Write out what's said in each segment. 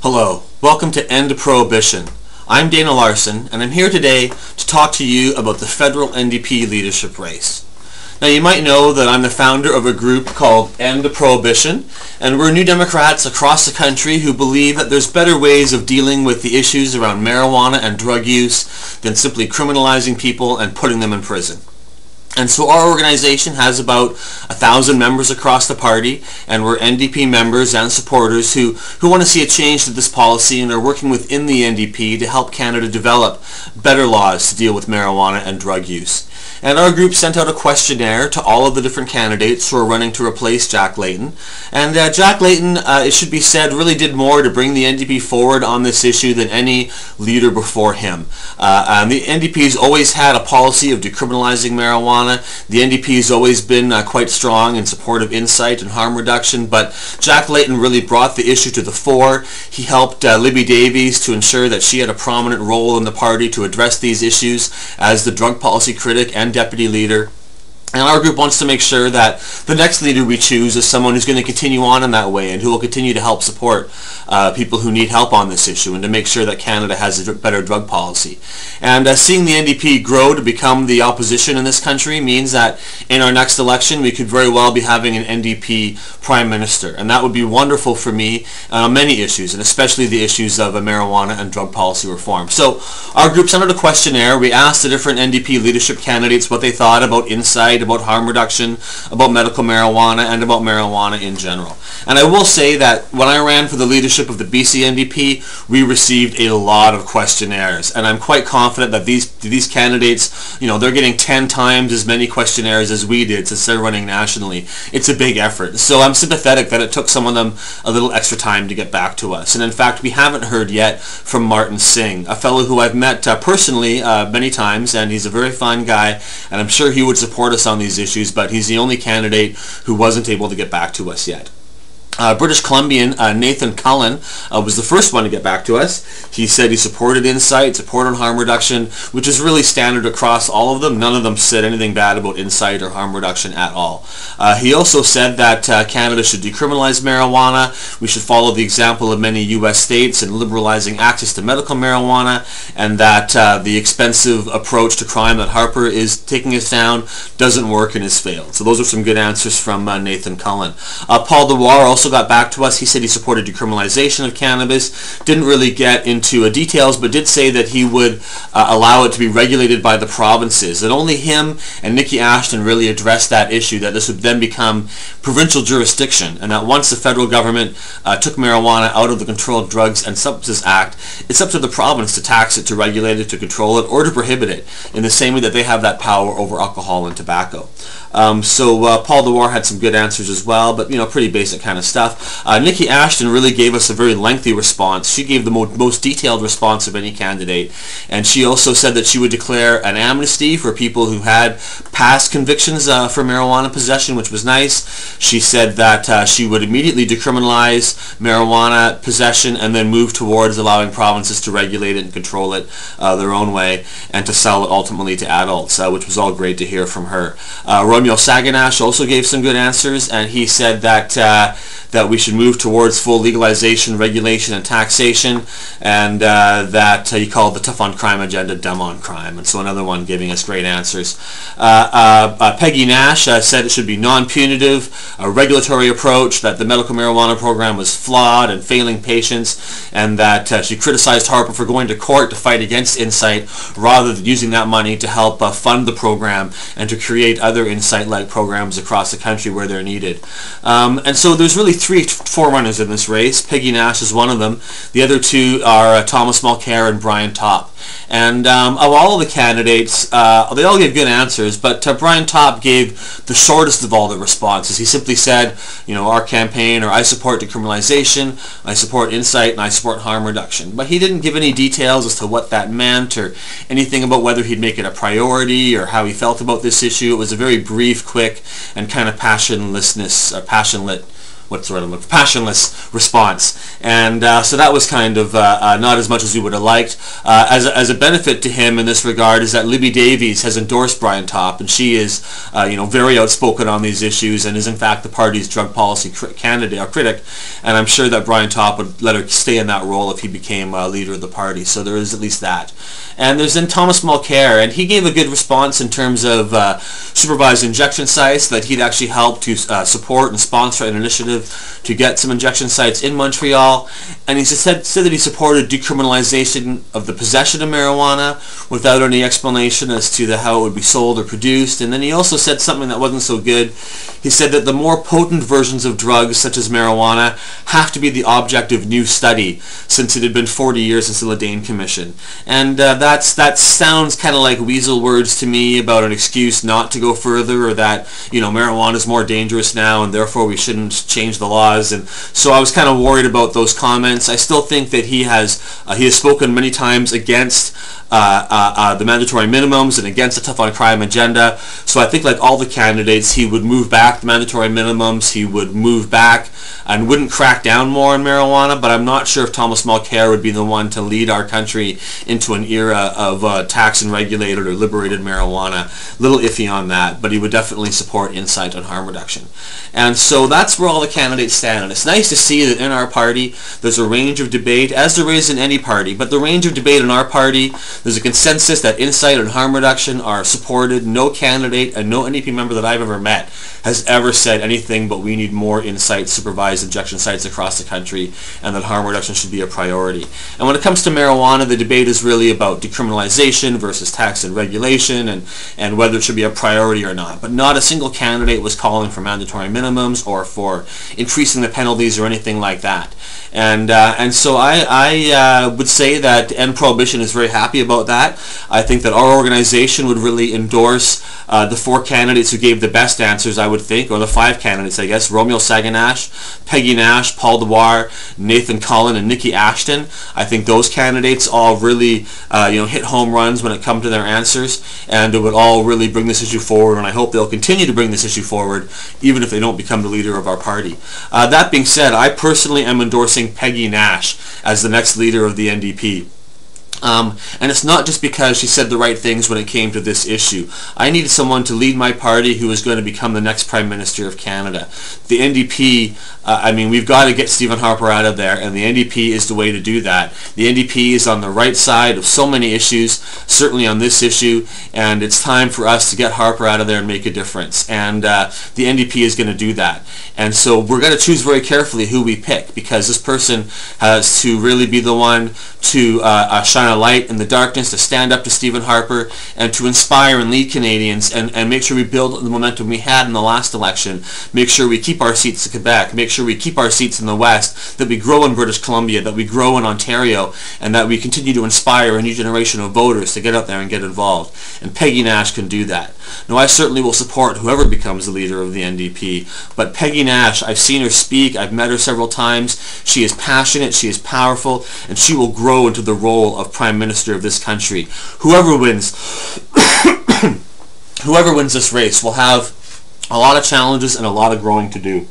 Hello, welcome to End Prohibition. I'm Dana Larsen, and I'm here today to talk to you about the federal NDP leadership race. Now, you might know that I'm the founder of a group called End Prohibition, and we're New Democrats across the country who believe that there's better ways of dealing with the issues around marijuana and drug use than simply criminalizing people and putting them in prison. And so our organization has about 1,000 members across the party, and we're NDP members and supporters who want to see a change to this policy and are working within the NDP to help Canada develop better laws to deal with marijuana and drug use. And our group sent out a questionnaire to all of the different candidates who are running to replace Jack Layton. And Jack Layton, it should be said, really did more to bring the NDP forward on this issue than any leader before him. And the NDP has always had a policy of decriminalizing marijuana. The NDP has always been quite strong in support of insight and harm reduction, but Jack Layton really brought the issue to the fore. He helped Libby Davies to ensure that she had a prominent role in the party to address these issues as the drug policy critic and deputy leader. And our group wants to make sure that the next leader we choose is someone who's going to continue on in that way and who will continue to help support people who need help on this issue and to make sure that Canada has a better drug policy. And seeing the NDP grow to become the opposition in this country means that in our next election we could very well be having an NDP Prime Minister. And that would be wonderful for me on many issues, and especially the issues of marijuana and drug policy reform. So our group sent out a questionnaire. We asked the different NDP leadership candidates what they thought about insight, about harm reduction, about medical marijuana, and about marijuana in general. And I will say that when I ran for the leadership of the BC NDP, we received a lot of questionnaires, and I'm quite confident that these candidates, they're getting 10 times as many questionnaires as we did since they're running nationally. It's a big effort. So I'm sympathetic that it took some of them a little extra time to get back to us. And in fact, we haven't heard yet from Martin Singh, a fellow who I've met personally many times, and he's a very fine guy, and I'm sure he would support us on these issues, but he's the only candidate who wasn't able to get back to us yet. British Columbian Nathan Cullen was the first one to get back to us. He said he supported insight, supported harm reduction, which is really standard across all of them. None of them said anything bad about insight or harm reduction at all. He also said that Canada should decriminalize marijuana. We should follow the example of many U.S. states in liberalizing access to medical marijuana, and that the expensive approach to crime that Harper is taking us down doesn't work and has failed. So those are some good answers from Nathan Cullen. Paul Dewar also got back to us. He said he supported decriminalization of cannabis. Didn't really get into details, but did say that he would allow it to be regulated by the provinces. That only him and Nikki Ashton really addressed that issue, that this would then become provincial jurisdiction, and that once the federal government took marijuana out of the Controlled Drugs and Substances Act, it's up to the province to tax it, to regulate it, to control it, or to prohibit it, in the same way that they have that power over alcohol and tobacco. So Paul Dewar had some good answers as well, but pretty basic kind of stuff. Nikki Ashton really gave us a very lengthy response. She gave the most detailed response of any candidate, and she also said that she would declare an amnesty for people who had past convictions for marijuana possession, which was nice. She said that she would immediately decriminalize marijuana possession and then move towards allowing provinces to regulate it and control it their own way, and to sell it ultimately to adults, which was all great to hear from her. Romeo Saganash also gave some good answers, and he said that we should move towards full legalization, regulation, and taxation, and that he called the tough on crime agenda dumb on crime. And so another one giving us great answers. Peggy Nash said it should be non-punitive, a regulatory approach, that the medical marijuana program was flawed and failing patients, and that she criticized Harper for going to court to fight against insight rather than using that money to help fund the program and to create other insight-like programs across the country where they're needed. And so there's really three forerunners in this race. Peggy Nash is one of them. The other two are Thomas Mulcair and Brian Topp. And of all of the candidates, they all gave good answers, but Brian Topp gave the shortest of all the responses. He simply said, our campaign, or I support decriminalization, I support insight, and I support harm reduction. But he didn't give any details as to what that meant or anything about whether he'd make it a priority or how he felt about this issue. It was a very brief, quick, and kind of passionless passionless response. And so that was kind of not as much as we would have liked. As a benefit to him in this regard is that Libby Davies has endorsed Brian Topp, and she is very outspoken on these issues and is in fact the party's drug policy candidate or critic, and I'm sure that Brian Topp would let her stay in that role if he became leader of the party. So there is at least that. And there's then Thomas Mulcair, and he gave a good response in terms of supervised injection sites, that he'd actually helped to support and sponsor an initiative to get some injection sites in Montreal. And he said that he supported decriminalization of the possession of marijuana without any explanation as to how it would be sold or produced. And then he also said something that wasn't so good. He said that the more potent versions of drugs, such as marijuana, have to be the object of new study, since it had been 40 years since the Ledane Commission. And that sounds kind of like weasel words to me about an excuse not to go further, or that marijuana is more dangerous now and therefore we shouldn't change the laws. And so I was kind of worried about those comments. I still think that he has spoken many times against the mandatory minimums and against the tough on crime agenda. So I think, like all the candidates, he would move back the mandatory minimums, he would move back and wouldn't crack down more on marijuana, but I'm not sure if Thomas Mulcair would be the one to lead our country into an era of tax and regulated or liberated marijuana. Little iffy on that, but he would definitely support insight on harm reduction. And so that's where all the candidates stand. And it's nice to see that in our party there's a range of debate, as there is in any party, but the range of debate in our party, there's a consensus that insight and harm reduction are supported. No candidate and no NDP member that I've ever met has ever said anything but we need more insight supervised injection sites across the country, and that harm reduction should be a priority. And when it comes to marijuana, the debate is really about decriminalization versus tax and regulation, and whether it should be a priority or not. But not a single candidate was calling for mandatory minimums or for increasing the penalties or anything like that. And so I would say that End Prohibition is very happy about that. I think that our organization would really endorse the 4 candidates who gave the best answers, I would think, or the 5 candidates, I guess: Romeo Saganash, Peggy Nash, Paul Dewar, Nathan Cullen, and Nikki Ashton. I think those candidates all really hit home runs when it comes to their answers, and it would all really bring this issue forward, and I hope they'll continue to bring this issue forward even if they don't become the leader of our party. That being said, I personally am endorsing Peggy Nash as the next leader of the NDP. And it's not just because she said the right things when it came to this issue. I needed someone to lead my party who is going to become the next Prime Minister of Canada. The NDP, we've got to get Stephen Harper out of there, and the NDP is the way to do that. The NDP is on the right side of so many issues, certainly on this issue, and it's time for us to get Harper out of there and make a difference. And the NDP is going to do that. And so we're going to choose very carefully who we pick, because this person has to really be the one to shine a light in the darkness, to stand up to Stephen Harper, and to inspire and lead Canadians, and make sure we build the momentum we had in the last election, make sure we keep our seats in Quebec, make sure we keep our seats in the West, that we grow in British Columbia, that we grow in Ontario, and that we continue to inspire a new generation of voters to get out there and get involved. And Peggy Nash can do that. Now, I certainly will support whoever becomes the leader of the NDP, but Peggy Nash, I've seen her speak, I've met her several times. She is passionate, she is powerful, and she will grow into the role of Prime Minister of this country. Whoever wins whoever wins this race will have a lot of challenges and a lot of growing to do.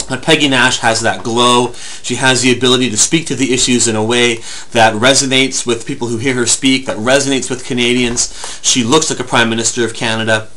But Peggy Nash has that glow. She has the ability to speak to the issues in a way that resonates with people who hear her speak, that resonates with Canadians. She looks like a Prime Minister of Canada.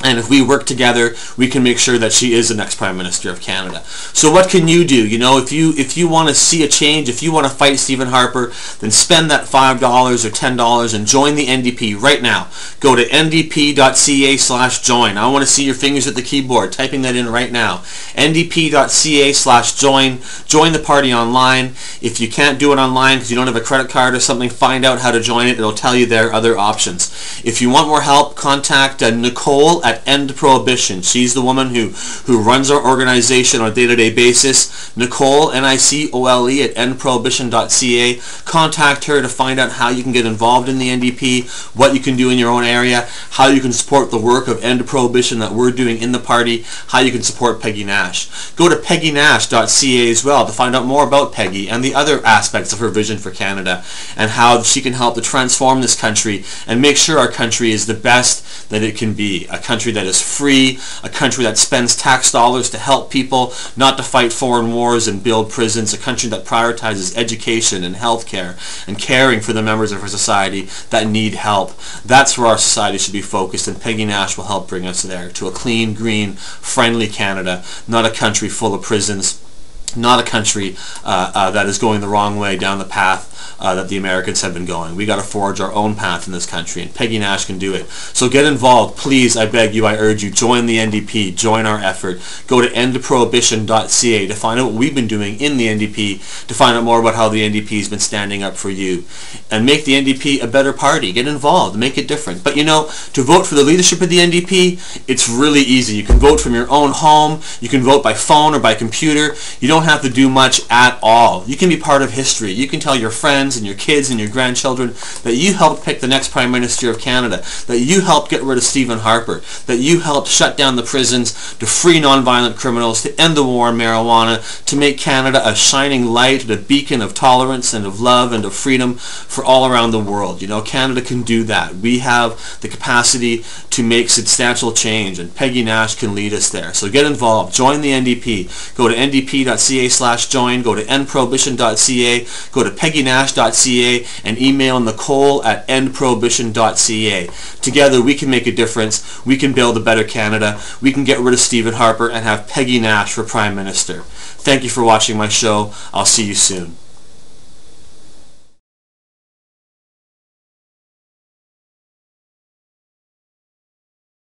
And if we work together, we can make sure that she is the next Prime Minister of Canada. So what can you do? If you want to see a change, if you want to fight Stephen Harper, then spend that $5 or $10 and join the NDP right now. Go to ndp.ca/join. I want to see your fingers at the keyboard, typing that in right now. ndp.ca/join. Join the party online. If you can't do it online because you don't have a credit card or something, find out how to join it. It'll tell you there are other options. If you want more help, contact Nicole at End Prohibition. She's the woman who runs our organization on a day-to-day basis. Nicole, Nicole, at endprohibition.ca. Contact her to find out how you can get involved in the NDP, what you can do in your own area, how you can support the work of End Prohibition that we're doing in the party, how you can support Peggy Nash. Go to peggynash.ca as well to find out more about Peggy and the other aspects of her vision for Canada, and how she can help to transform this country and make sure our country is the best that it can be. A country country that is free, a country that spends tax dollars to help people, not to fight foreign wars and build prisons, a country that prioritizes education and healthcare and caring for the members of our society that need help. That's where our society should be focused, and Peggy Nash will help bring us there, to a clean, green, friendly Canada, not a country full of prisons, not a country that is going the wrong way down the path that the Americans have been going. We got to forge our own path in this country, and Peggy Nash can do it. So get involved, please. I beg you, I urge you. Join the NDP. Join our effort. Go to endprohibition.ca to find out what we've been doing in the NDP, to find out more about how the NDP has been standing up for you, and make the NDP a better party. Get involved. Make it different. But you know, to vote for the leadership of the NDP, it's really easy. You can vote from your own home. You can vote by phone or by computer. You don't have to do much at all. You can be part of history. You can tell your friends and your kids and your grandchildren that you helped pick the next Prime Minister of Canada, that you helped get rid of Stephen Harper, that you helped shut down the prisons, to free nonviolent criminals, to end the war on marijuana, to make Canada a shining light and a beacon of tolerance and of love and of freedom for all around the world. You know, Canada can do that. We have the capacity to make substantial change, and Peggy Nash can lead us there. So get involved. Join the NDP. Go to ndp.ca/join. Go to endprohibition.ca. Go to peggynash.ca and email nicole@endprohibition.ca. Together we can make a difference. We can build a better Canada. We can get rid of Stephen Harper and have Peggy Nash for Prime Minister. Thank you for watching my show. I'll see you soon.